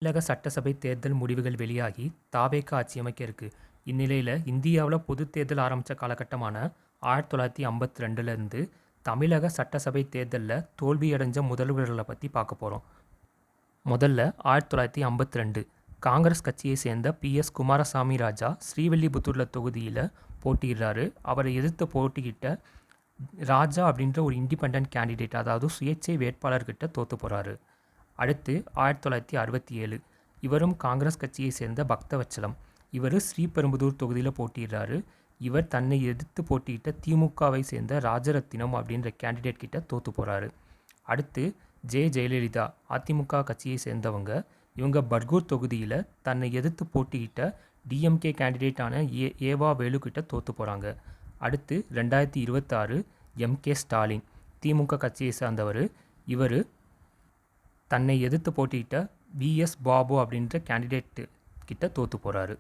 தமிழக சட்டசபை தேர்தல் முடிவுகள் வெளியாகி தாவேகா ஆட்சி அமைக்க இருக்கு. இந்நிலையில் இந்தியாவில் பொது தேர்தல் ஆரம்பித்த காலகட்டமான 1952லேருந்து தமிழக சட்டசபை தேர்தலில் தோல்வியடைஞ்ச முதல்வர்களை பற்றி பார்க்க போகிறோம். முதல்ல 1952 காங்கிரஸ் கட்சியை சேர்ந்த PS குமாரசாமி ராஜா ஸ்ரீவில்லிபுத்தூரில் தொகுதியில் போட்டியிடுறாரு. அவரை எதிர்த்து போட்டிக்கிட்ட ராஜா அப்படின்ற ஒரு இண்டிபெண்ட் கேண்டிடேட், அதாவது சுயேட்சை வேட்பாளர்கிட்ட தோற்று போகிறாரு. அடுத்து 1967 இவரும் காங்கிரஸ் கட்சியை சேர்ந்த பக்தவச்சலம். இவர் ஸ்ரீபெரும்புதூர் தொகுதியில் போட்டியிடுறாரு. இவர் தன்னை எதிர்த்து போட்டியிட்ட திமுகவை சேர்ந்த ராஜரத்தினம் அப்படின்ற கேண்டிடேட் கிட்ட தோற்று போகிறாரு. அடுத்து ஜெயலலிதா அதிமுக கட்சியை சேர்ந்தவங்க. இவங்க பர்கூர் தொகுதியில் தன்னை எதிர்த்து போட்டியிட்ட டிஎம்கே கேண்டிடேட்டான ஏவா வேலுக்கிட்ட தோற்று போகிறாங்க. அடுத்து 2026 MK ஸ்டாலின் திமுக கட்சியை சேர்ந்தவர். இவர் தன்னை எதிர்த்து போட்டியிட்ட VS பாபு அப்படின்ற கேண்டிடேட் கிட்ட தோற்று போகிறாரு.